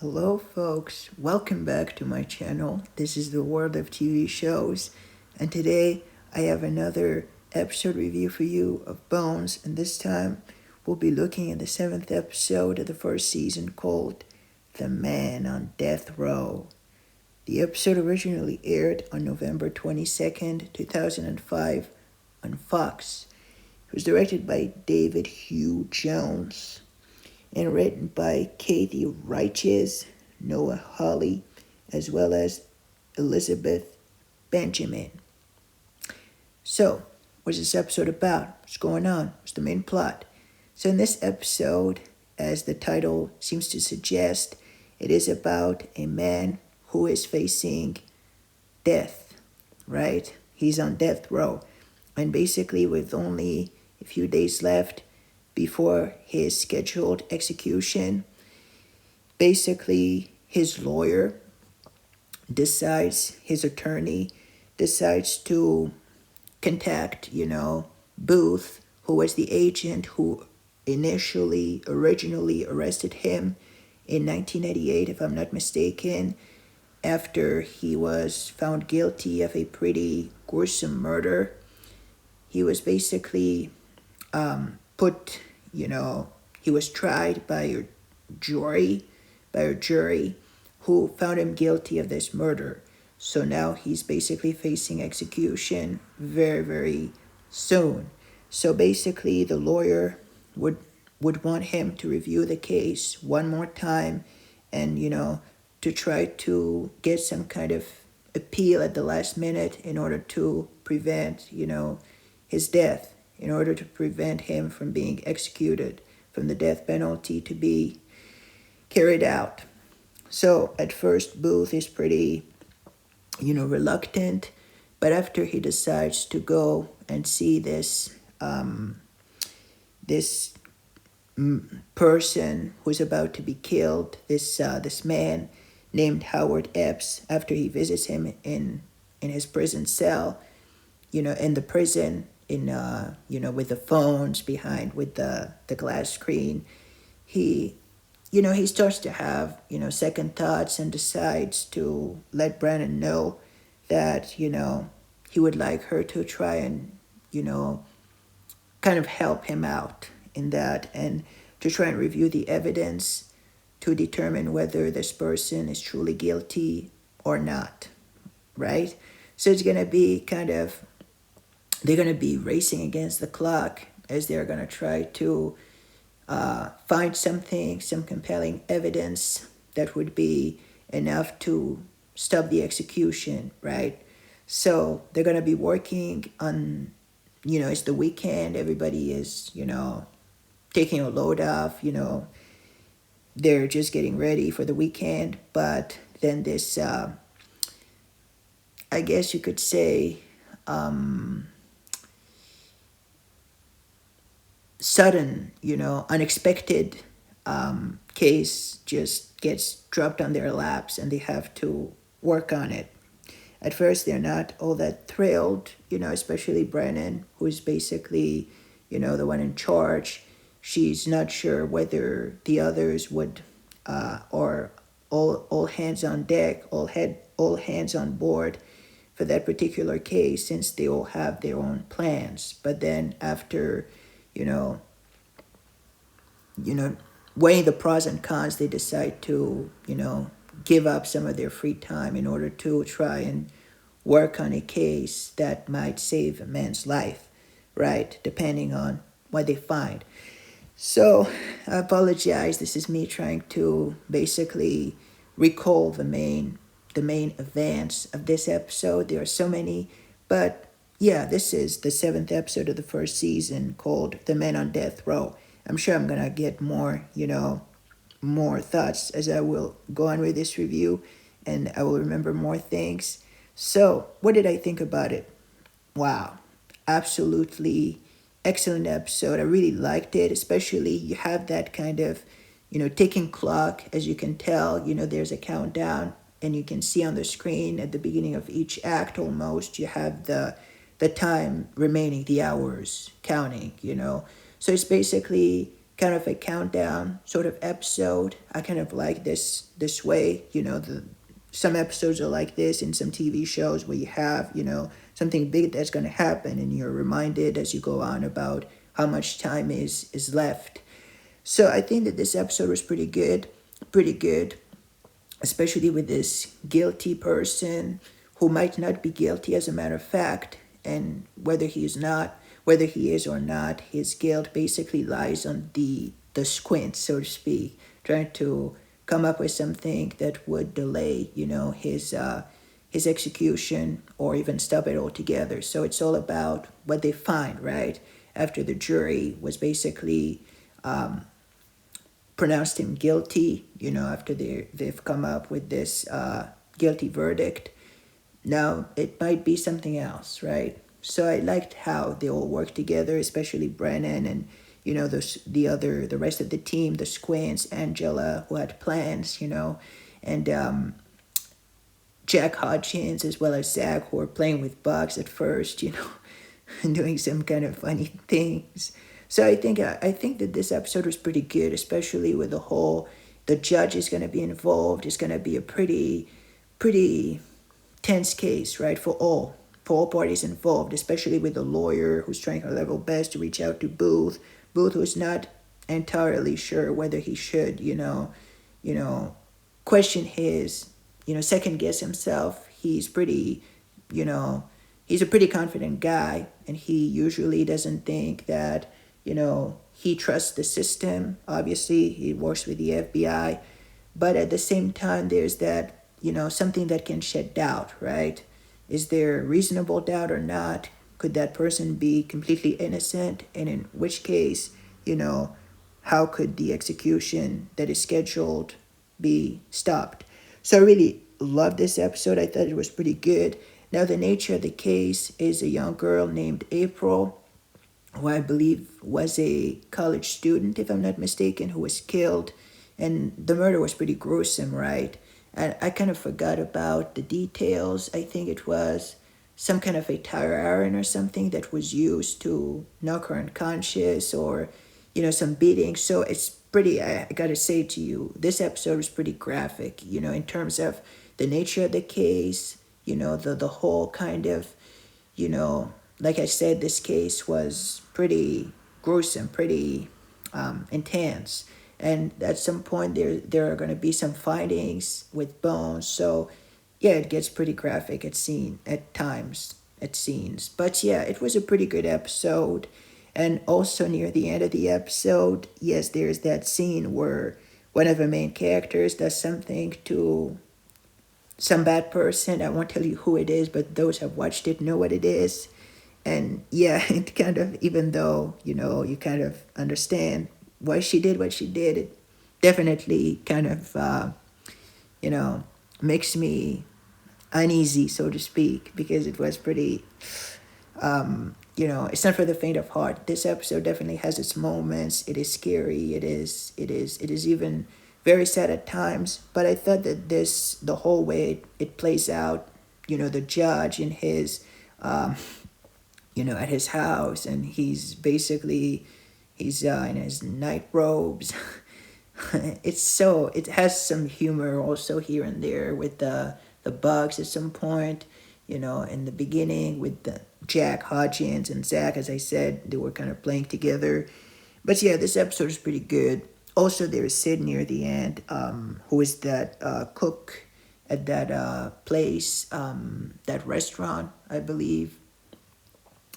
Hello, folks. Welcome back to my channel. This is the world of TV shows, and today I have another episode review for you of Bones, and this time we'll be looking at the 7th episode of the first season called The Man on Death Row. The episode originally aired on November 22nd, 2005 on Fox. It was directed by David Hugh Jones and written by Kathy Reiches, Noah Hawley, as well as Elizabeth Benjamin. So, what's this episode about? What's going on? What's the main plot? So in this episode, as the title seems to suggest, it is about a man who is facing death, right? He's on death row. And basically with only a few days left before his scheduled execution, basically his lawyer decides, his attorney decides to contact, Booth, who was the agent who originally arrested him in 1988, if I'm not mistaken, after he was found guilty of a pretty gruesome murder. He was basically he was tried by a jury who found him guilty of this murder. So now he's basically facing execution very, very soon. So basically the lawyer would want him to review the case one more time and, to try to get some kind of appeal at the last minute in order to prevent, his death, in order to prevent him from being executed, from the death penalty to be carried out. So at first Booth is pretty, reluctant, but after he decides to go and see this person who's about to be killed, this man named Howard Epps, after he visits him in his prison cell, in the prison, with the phones behind, with the glass screen, he starts to have, second thoughts and decides to let Brandon know that, he would like her to try and, kind of help him out in that, and to try and review the evidence to determine whether this person is truly guilty or not, right? So it's going to be they're going to be racing against the clock as they're going to try to find some compelling evidence that would be enough to stop the execution, right? So they're going to be working on, it's the weekend, everybody is, taking a load off, they're just getting ready for the weekend. But then this, I guess you could say, sudden, unexpected case just gets dropped on their laps and they have to work on it. At first, they're not all that thrilled, especially Brennan, who's basically, the one in charge. She's not sure whether the others would, or all hands on deck, all hands on board for that particular case, since they all have their own plans. But then after, weighing the pros and cons, they decide to, give up some of their free time in order to try and work on a case that might save a man's life, right? Depending on what they find. So I apologize. This is me trying to basically recall the main events of this episode. There are so many, but yeah, this is the 7th episode of the first season called The Man on Death Row. I'm sure I'm gonna get more, more thoughts as I will go on with this review, and I will remember more things. So, what did I think about it? Wow, absolutely excellent episode. I really liked it, especially you have that kind of, ticking clock. As you can tell, there's a countdown, and you can see on the screen at the beginning of each act almost, you have the time remaining, the hours counting, So it's basically kind of a countdown sort of episode. I kind of like this way. Some episodes are like this in some TV shows where you have, something big that's going to happen and you're reminded as you go on about how much time is left. So I think that this episode was pretty good, especially with this guilty person who might not be guilty as a matter of fact, and whether he is or not, his guilt basically lies on the squint, so to speak, trying to come up with something that would delay, his execution or even stop it altogether. So it's all about what they find, right? After the jury was basically pronounced him guilty, after they've come up with this guilty verdict. Now, it might be something else, right? So I liked how they all worked together, especially Brennan and, the rest of the team, the Squints, Angela, who had plans, and Jack Hodgins as well as Zach, who were playing with bugs at first, and doing some kind of funny things. So I think that this episode was pretty good, especially with the judge is going to be involved. It's going to be a pretty tense case, right, for all parties involved, especially with the lawyer who's trying her level best to reach out to Booth. Booth was not entirely sure whether he should, question his, second guess himself. You know, he's a pretty confident guy, and he usually doesn't think that, he trusts the system. Obviously, he works with the FBI, but at the same time, there's that, something that can shed doubt, right? Is there reasonable doubt or not? Could that person be completely innocent? And in which case, how could the execution that is scheduled be stopped? So I really loved this episode. I thought it was pretty good. Now, the nature of the case is a young girl named April, who I believe was a college student, if I'm not mistaken, who was killed. And the murder was pretty gruesome, right? And I kind of forgot about the details. I think it was some kind of a tire iron or something that was used to knock her unconscious, or, some beating. So it's pretty, I gotta say to you, this episode was pretty graphic, in terms of the nature of the case, the whole kind of, like I said, this case was pretty gruesome, pretty intense. And at some point there are going to be some findings with bones. So yeah, it gets pretty graphic at times, at scenes. But yeah, it was a pretty good episode. And also near the end of the episode, yes, there's that scene where one of the main characters does something to some bad person. I won't tell you who it is, but those who have watched it know what it is. And yeah, it kind of, even though, you kind of understand why she did what she did, it definitely kind of, makes me uneasy, so to speak, because it was pretty, it's not for the faint of heart. This episode definitely has its moments. It is scary. It is even very sad at times. But I thought that the whole way it plays out, the judge in his, at his house, and he's in his night robes. It has some humor also here and there with the bugs at some point, in the beginning with the Jack Hodgins and Zach. As I said, they were kind of playing together. But yeah, this episode is pretty good. Also, there's Sid near the end, who is that cook at that place, that restaurant, I believe.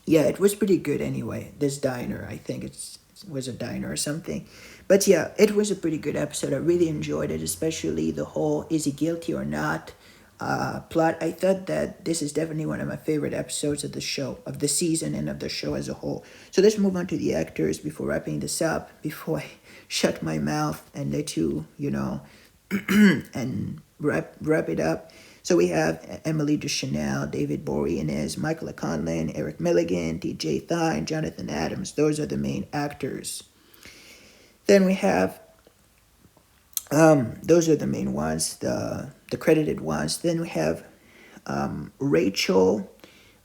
Yeah, it was pretty good anyway. This diner, I think it was a diner or something. But yeah, it was a pretty good episode. I really enjoyed it, especially the whole is he guilty or not plot. I thought that this is definitely one of my favorite episodes of the show, of the season, and of the show as a whole. So let's move on to the actors before wrapping this up, before I shut my mouth and let you, and wrap it up. So we have Emily Deschanel, David Boreanaz, Michael Conlon, Eric Milligan, T.J. Thine, Jonathan Adams. Those are the main actors. Then we have, those are the main ones, the credited ones. Then we have Rachel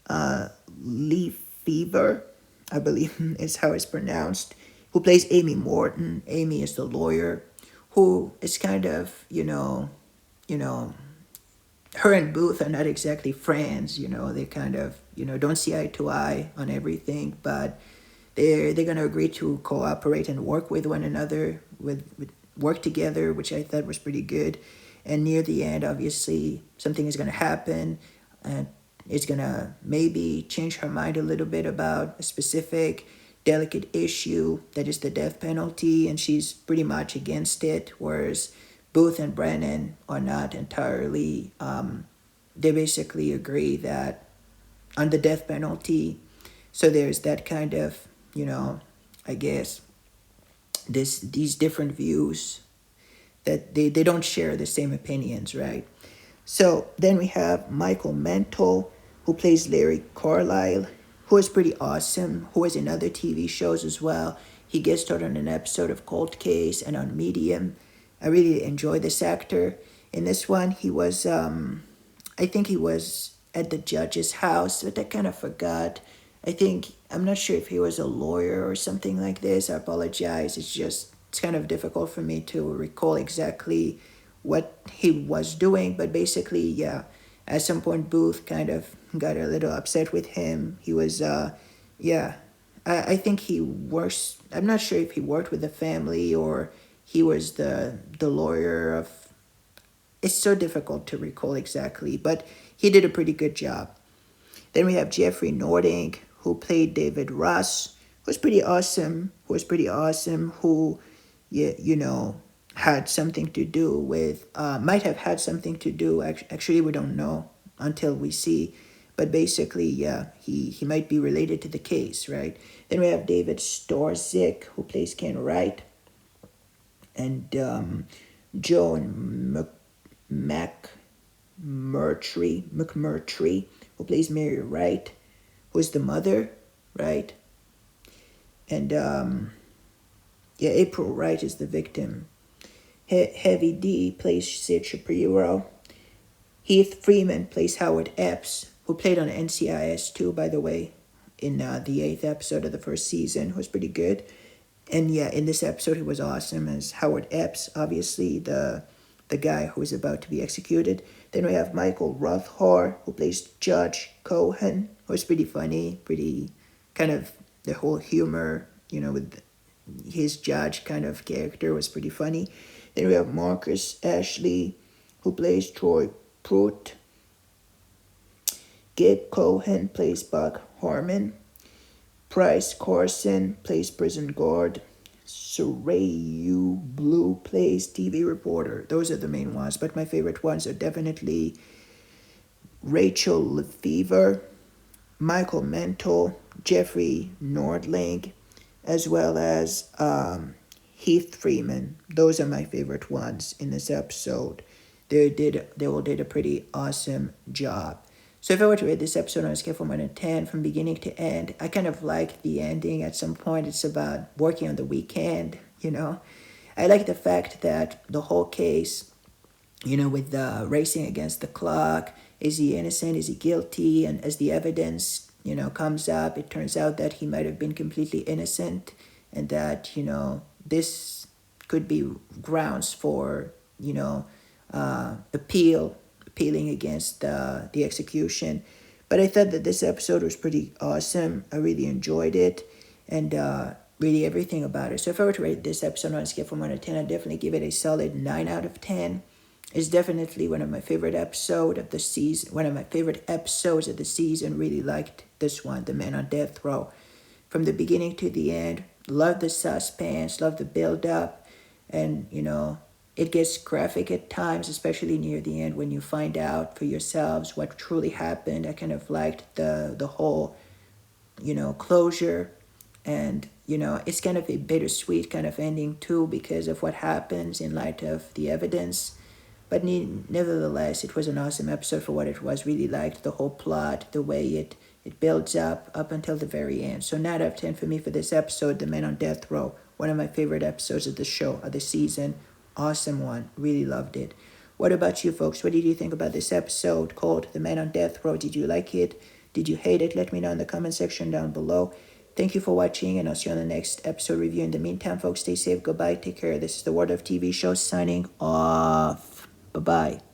Lefevre, I believe is how it's pronounced. who plays Amy Morton. Amy is the lawyer who is kind of, you know, her and Booth are not exactly friends. They kind of, don't see eye to eye on everything, but they're gonna agree to cooperate and work with one another, with work together, which I thought was pretty good. And near the end, obviously, something is gonna happen, and it's gonna maybe change her mind a little bit about a specific delicate issue that is the death penalty, and she's pretty much against it, whereas Booth and Brennan are not entirely. They basically agree that on the death penalty. So there's that kind of, I guess these different views that they don't share the same opinions, right? So then we have Michael Mental, who plays Larry Carlisle, who is pretty awesome, who is in other TV shows as well. He guest starred on an episode of Cold Case and on Medium. I really enjoy this actor. In this one, he was, I think he was at the judge's house, but I kind of forgot. I'm not sure if he was a lawyer or something like this. I apologize. It's kind of difficult for me to recall exactly what he was doing, but basically, yeah, at some point, Booth kind of got a little upset with him. He was, yeah, I think he works, I'm not sure if he worked with the family or he was the lawyer of, it's so difficult to recall exactly, but he did a pretty good job. Then we have Jeffrey Nording, who played David Ross, who, yeah, had something to do with, might have had something to do, actually we don't know until we see, but basically, yeah, he might be related to the case, right? Then we have David Starzyk, who plays Ken Wright, and Joan McMurtry, who plays Mary Wright, who's the mother, right? And yeah, April Wright is the victim. Heavy D plays Sid Shapiro. Heath Freeman plays Howard Epps, who played on NCIS 2, by the way, in the 8th episode of the first season, who was pretty good. And yeah, in this episode, he was awesome as Howard Epps, obviously the guy who is about to be executed. Then we have Michael Rothhar, who plays Judge Cohen, who is pretty funny, pretty kind of the whole humor, with his judge kind of character was pretty funny. Then we have Marcus Ashley, who plays Troy Pruitt. Gabe Cohen plays Buck Harmon. Bryce Carson plays prison guard. Sarayu Blue plays TV reporter. Those are the main ones, but my favorite ones are definitely Rachel Lefevre, Michael Mental, Jeffrey Nordling, as well as Heath Freeman. Those are my favorite ones in this episode. They all did a pretty awesome job. So if I were to rate this episode on a scale from 1 to 10, from beginning to end, I kind of like the ending. At some point, it's about working on the weekend, I like the fact that the whole case, with the racing against the clock, is he innocent, is he guilty? And as the evidence, comes up, it turns out that he might have been completely innocent and that, this could be grounds for, appealing against the execution. But I thought that this episode was pretty awesome. I really enjoyed it, and really everything about it. So if I were to rate this episode on a scale from 1 to 10, I'd definitely give it a solid 9 out of 10. It's definitely one of my favorite episodes of the season. Really liked this one, The Man on Death Row. From the beginning to the end, love the suspense, love the build-up, and, it gets graphic at times, especially near the end when you find out for yourselves what truly happened. I kind of liked the whole, closure. And, it's kind of a bittersweet kind of ending too because of what happens in light of the evidence. But nevertheless, it was an awesome episode for what it was. Really liked the whole plot, the way it builds up until the very end. So 9 out of 10 for me for this episode, The Man on Death Row. One of my favorite episodes of the show, of the season. Awesome one. Really loved it. What about you folks? What did you think about this episode called The Man on Death Row? Did you like it? Did you hate it? Let me know in the comment section down below. Thank you for watching, and I'll see you on the next episode review. In the meantime, folks, stay safe. Goodbye. Take care. This is the World of TV Show signing off. Bye-bye.